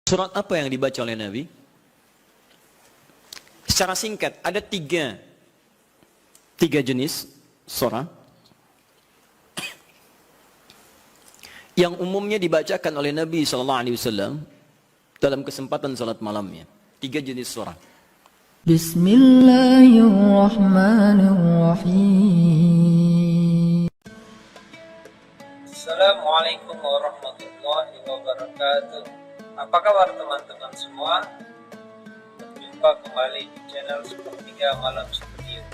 Surat apa yang dibaca oleh Nabi? Secara singkat, ada tiga jenis surat yang umumnya dibacakan oleh Nabi SAW dalam kesempatan salat malamnya. Tiga jenis surat. Bismillahirrahmanirrahim. Assalamualaikum warahmatullahi wabarakatuh. Apa kabar teman-teman semua? Berjumpa kembali di channel Sepertiga Malam Studio.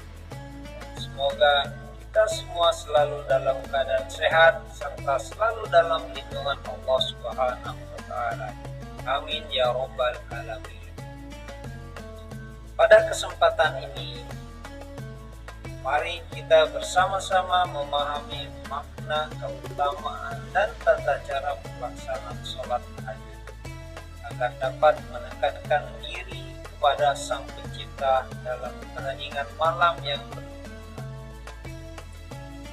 Semoga kita semua selalu dalam keadaan sehat serta selalu dalam lindungan Allah Subhanahu wa taala. Amin ya rabbal alamin. Pada kesempatan ini, mari kita bersama-sama memahami makna, keutamaan, dan tata cara pelaksanaan sholat tahajud agar dapat menekankan diri kepada Sang Pencipta dalam keheningan malam yang berkenan.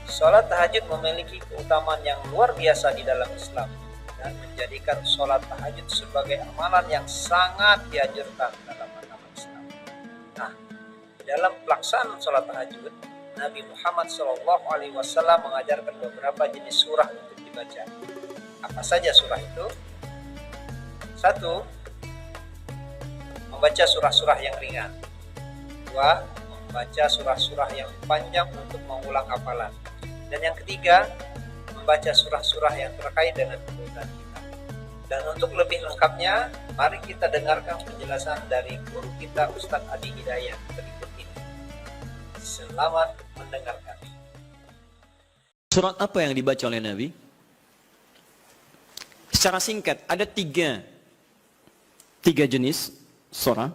Sholat tahajud memiliki keutamaan yang luar biasa di dalam Islam dan menjadikan sholat tahajud sebagai amalan yang sangat dianjurkan dalam agama Islam. Nah, dalam pelaksanaan sholat tahajud, Nabi Muhammad SAW mengajarkan beberapa jenis surah untuk dibaca. Apa saja surah itu? 1. Membaca surah-surah yang ringan. 2. Membaca surah-surah yang panjang untuk mengulang hafalan. Dan yang ketiga, membaca surah-surah yang terkait dengan kebutuhan kita. Dan untuk lebih lengkapnya, mari kita dengarkan penjelasan dari guru kita Ustadz Adi Hidayat berikut ini. Selamat mendengarkan. Surat apa yang dibaca oleh Nabi? Secara singkat, ada tiga jenis surat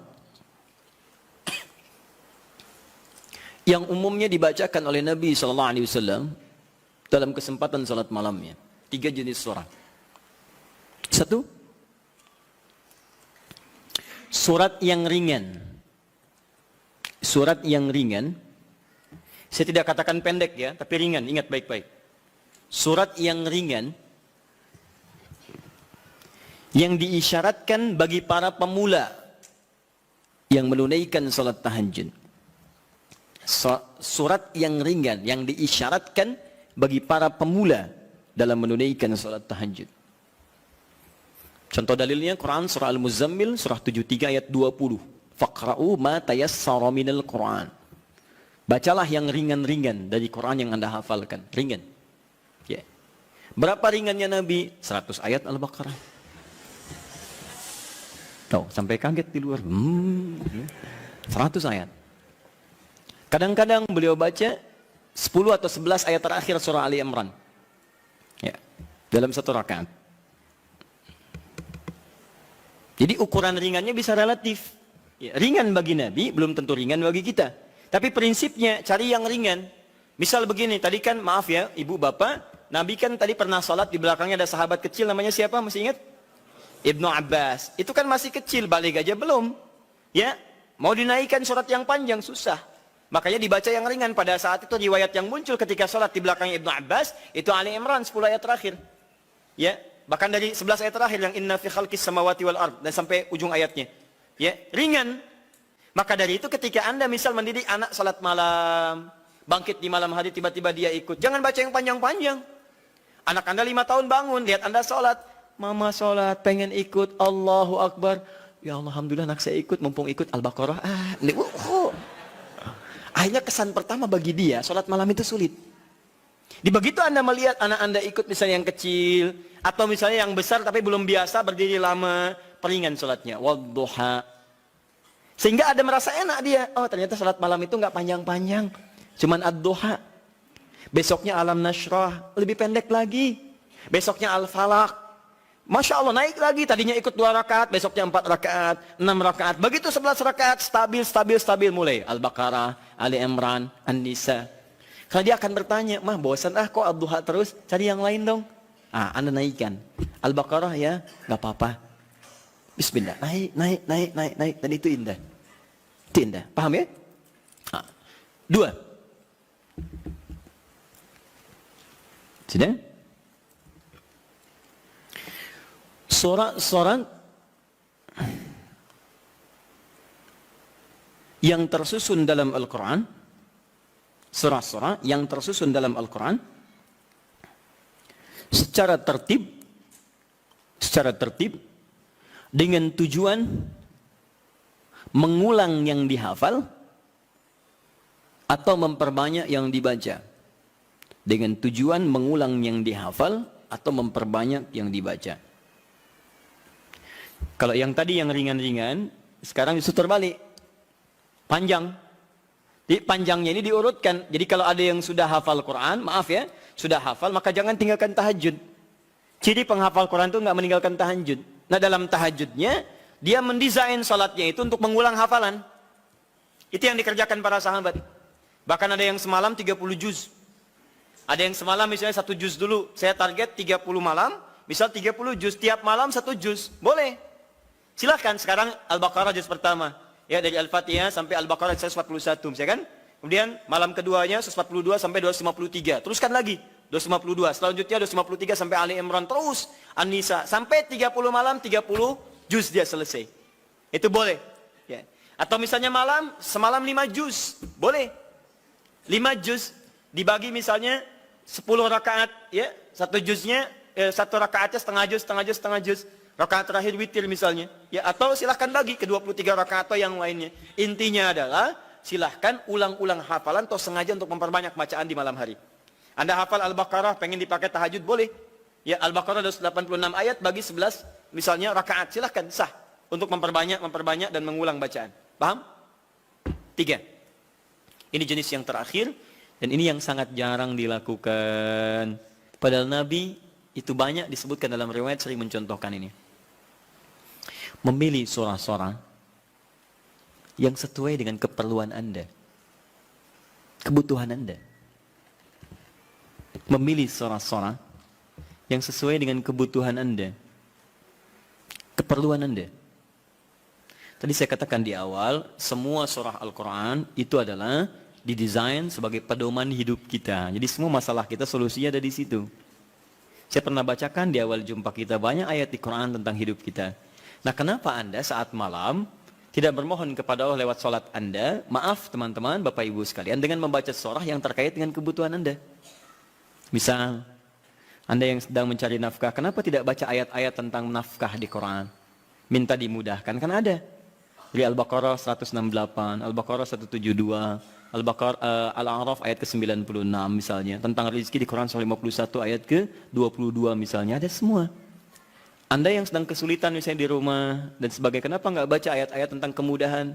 yang umumnya dibacakan oleh Nabi SAW dalam kesempatan salat malamnya. Tiga jenis surat. 1. Surat yang ringan. Surat yang ringan. Saya tidak katakan pendek ya, tapi ringan. Ingat baik-baik. Surat yang ringan yang diisyaratkan bagi para pemula yang menunaikan salat tahajud. Surat yang ringan yang diisyaratkan bagi para pemula dalam menunaikan salat tahajud. Contoh dalilnya Quran surah Al-Muzammil surah 73 ayat 20. Faqra'u ma tayassara minal Quran. Bacalah yang ringan-ringan dari Quran yang Anda hafalkan. Ringan. Ya. Berapa ringannya Nabi? 100 ayat Al-Baqarah. Tahu, sampai kaget di luar. 100 ayat. Kadang-kadang beliau baca 10 atau 11 ayat terakhir surah Ali Imran. Ya. Dalam satu rakaat. Jadi ukuran ringannya bisa relatif. Ya, ringan bagi Nabi, belum tentu ringan bagi kita. Tapi prinsipnya cari yang ringan. Misal begini, tadi kan maaf ya, ibu bapak, Nabi kan tadi pernah salat di belakangnya ada sahabat kecil namanya siapa? Masih ingat? Ibnu Abbas. Itu kan masih kecil, balik aja belum. Ya, mau dinaikkan surat yang panjang susah. Makanya dibaca yang ringan. Pada saat itu riwayat yang muncul ketika salat di belakangnya Ibnu Abbas itu Ali Imran 10 ayat terakhir. Ya, bahkan dari 11 ayat terakhir yang inna fi khalqis samawati wal ard dan sampai ujung ayatnya. Ya, ringan. Maka dari itu ketika Anda misal mendidik anak salat malam, bangkit di malam hari tiba-tiba dia ikut, jangan baca yang panjang-panjang. Anak Anda 5 tahun bangun, lihat Anda salat, mama salat pengen ikut, Allahu Akbar. Ya Allah, alhamdulillah anak saya ikut, mumpung ikut Al-Baqarah. Akhirnya kesan pertama bagi dia, salat malam itu sulit. Di begitu Anda melihat anak Anda ikut misalnya yang kecil, atau misalnya yang besar tapi belum biasa berdiri lama, peringan salatnya. Wadduha. Sehingga ada merasa enak dia. Oh ternyata salat malam itu nggak panjang-panjang. Cuman ad-duha. Besoknya alam nashrah. Lebih pendek lagi. Besoknya al-falaq. Masya Allah naik lagi. Tadinya ikut 2 rakaat. Besoknya 4 rakaat. 6 rakaat. Begitu 11 rakaat. Stabil mulai. Al-Baqarah, Ali Imran, An-Nisa. Karena dia akan bertanya. Mah bosan kok ad-duha terus. Cari yang lain dong. Anda naikkan. Al-Baqarah ya. Gak apa-apa. Bismillah, naik. Dan itu indah. Itu indah. Paham ya? 2. Sudah? Surat yang tersusun dalam Al-Quran, surah-surah yang tersusun dalam Al-Quran secara tertib dengan tujuan mengulang yang dihafal atau memperbanyak yang dibaca. Dengan tujuan mengulang yang dihafal atau memperbanyak yang dibaca. Kalau yang tadi yang ringan-ringan, sekarang justru terbalik. Panjang. Jadi panjangnya ini diurutkan. Jadi kalau ada yang sudah hafal Quran, maaf ya, sudah hafal, maka jangan tinggalkan tahajud. Ciri penghafal Quran itu nggak meninggalkan tahajud. Nah dalam tahajudnya, dia mendesain salatnya itu untuk mengulang hafalan. Itu yang dikerjakan para sahabat. Bahkan ada yang semalam 30 juz. Ada yang semalam misalnya 1 juz dulu. Saya target 30 malam, misal 30 juz. Tiap malam 1 juz. Boleh. Silahkan sekarang Al-Baqarah juz pertama. Ya dari Al-Fatihah sampai Al-Baqarah 141. Misalkan. Kemudian malam keduanya 142 sampai 253. Teruskan lagi. 252. Selanjutnya 253 sampai Ali Imran. Terus An-Nisa. Sampai 30 malam 30 juz dia selesai. Itu boleh. Ya. Atau misalnya semalam 5 juz. Boleh. 5 juz dibagi misalnya 10 rakaat, ya, satu juznya, satu rakaatnya setengah juz, rakaat terakhir witir misalnya, ya, atau silahkan bagi ke 23 rakaat atau yang lainnya. Intinya adalah silahkan ulang-ulang hafalan atau sengaja untuk memperbanyak bacaan di malam hari. Anda hafal Al-Baqarah, pengen dipakai tahajud, boleh. Ya, Al-Baqarah 286 ayat bagi 11 misalnya rakaat, silahkan sah untuk memperbanyak dan mengulang bacaan. Paham? 3. Ini jenis yang terakhir. Dan ini yang sangat jarang dilakukan. Padahal Nabi itu banyak disebutkan dalam riwayat sering mencontohkan ini. Memilih surah-surah yang sesuai dengan keperluan Anda. Kebutuhan Anda. Memilih surah-surah yang sesuai dengan kebutuhan Anda. Keperluan Anda. Tadi saya katakan di awal, semua surah Al-Quran itu adalah didesain sebagai pedoman hidup kita. Jadi semua masalah kita solusinya ada di situ. Saya pernah bacakan di awal jumpa kita banyak ayat di Quran tentang hidup kita. Nah, kenapa Anda saat malam tidak bermohon kepada Allah lewat sholat Anda? Maaf teman-teman, Bapak Ibu sekalian, dengan membaca surah yang terkait dengan kebutuhan Anda. Misal, Anda yang sedang mencari nafkah, kenapa tidak baca ayat-ayat tentang nafkah di Quran? Minta dimudahkan, kan ada. Di Al-Baqarah 168, Al-Baqarah 172, Al-A'raf ayat ke-96 misalnya. Tentang rezeki di Quran surah 51 ayat ke-22 misalnya. Ada semua. Anda yang sedang kesulitan misalnya di rumah dan sebagainya, kenapa nggak baca ayat-ayat tentang kemudahan?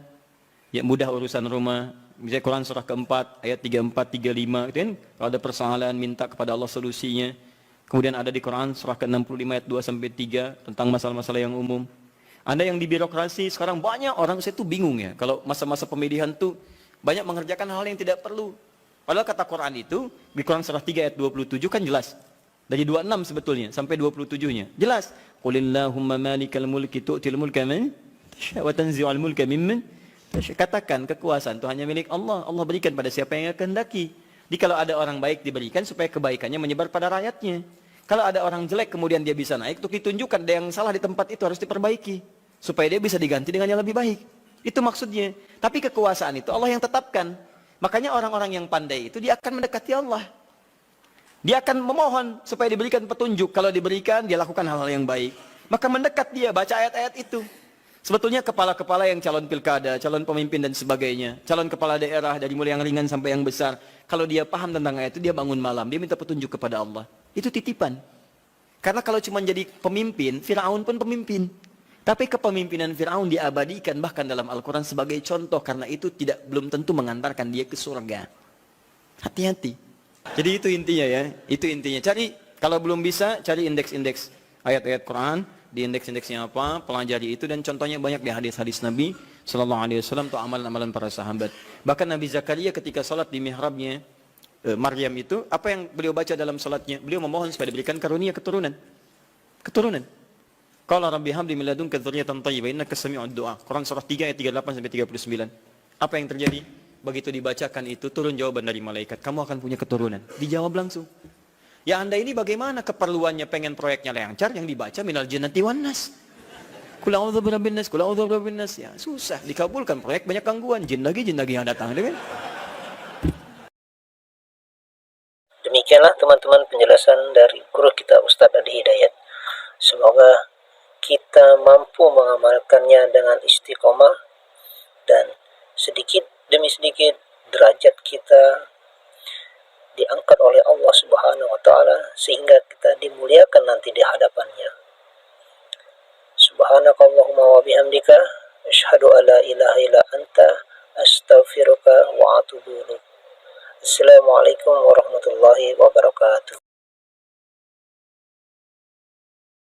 Ya, mudah urusan rumah. Misalnya Quran surah ke-4 ayat 34, 35 gitu kan. Kalau ada persoalan minta kepada Allah solusinya. Kemudian ada di Quran surah ke-65 ayat 2 sampai 3 tentang masalah-masalah yang umum. Anda yang di birokrasi sekarang banyak orang, saya tuh bingung ya. Kalau masa-masa pemilihan tuh banyak mengerjakan hal yang tidak perlu. Padahal kata Quran itu, di Quran surah 3 ayat 27 kan jelas. Dari 26 sebetulnya, sampai 27-nya. Jelas. Qulillahumma malikal mulki tu'til mulka man tasha' wa tanzi'ul mulka mimman tasha'. Katakan kekuasaan itu hanya milik Allah. Allah berikan pada siapa yang kehendaki. Jadi kalau ada orang baik diberikan supaya kebaikannya menyebar pada rakyatnya. Kalau ada orang jelek kemudian dia bisa naik, untuk ditunjukkan ada yang salah di tempat itu harus diperbaiki. Supaya dia bisa diganti dengan yang lebih baik. Itu maksudnya. Tapi kekuasaan itu Allah yang tetapkan. Makanya orang-orang yang pandai itu dia akan mendekati Allah. Dia akan memohon supaya diberikan petunjuk. Kalau diberikan, dia lakukan hal-hal yang baik. Maka mendekat dia, baca ayat-ayat itu. Sebetulnya kepala-kepala yang calon pilkada, calon pemimpin dan sebagainya, calon kepala daerah dari mulai yang ringan sampai yang besar, kalau dia paham tentang ayat itu, dia bangun malam, dia minta petunjuk kepada Allah. Itu titipan. Karena kalau cuma jadi pemimpin, Fir'aun pun pemimpin. Tapi kepemimpinan Fir'aun diabadikan bahkan dalam Al-Quran sebagai contoh. Karena itu belum tentu mengantarkan dia ke surga. Hati-hati. Jadi itu intinya ya. Itu intinya. Kalau belum bisa, cari indeks-indeks ayat-ayat Quran. Di indeks-indeksnya apa, pelajari itu. Dan contohnya banyak di hadis-hadis Nabi SAW atau amalan-amalan para sahabat. Bahkan Nabi Zakaria ketika sholat di mihrabnya Maryam itu, apa yang beliau baca dalam sholatnya? Beliau memohon supaya diberikan karunia keturunan. Qala rabbi habli min ladunka dzurriyyatan thayyibah innaka sami'ud du'a. Quran surah 3 ayat 38 sampai 39. Apa yang terjadi? Begitu dibacakan itu turun jawaban dari malaikat, kamu akan punya keturunan. Dijawab langsung. Ya Anda ini bagaimana keperluannya pengen proyeknya lancar, yang dibaca minal jannati wan nas. Kul a'udzu birabbin nas, kul a'udzu birabbin nas. Ya, susah dikabulkan, proyek banyak gangguan, jin lagi yang datang, gitu kan? Demikianlah teman-teman penjelasan dari guru kita Ustadz Adi Hidayat. Semoga kita mampu mengamalkannya dengan istiqomah dan sedikit demi sedikit derajat kita diangkat oleh Allah Subhanahu wa taala sehingga kita dimuliakan nanti di hadapannya. Subhanakallahumma wa bihamdika asyhadu an la ilaha illa anta astaghfiruka wa atubu ilaik. Assalamualaikum warahmatullahi wabarakatuh.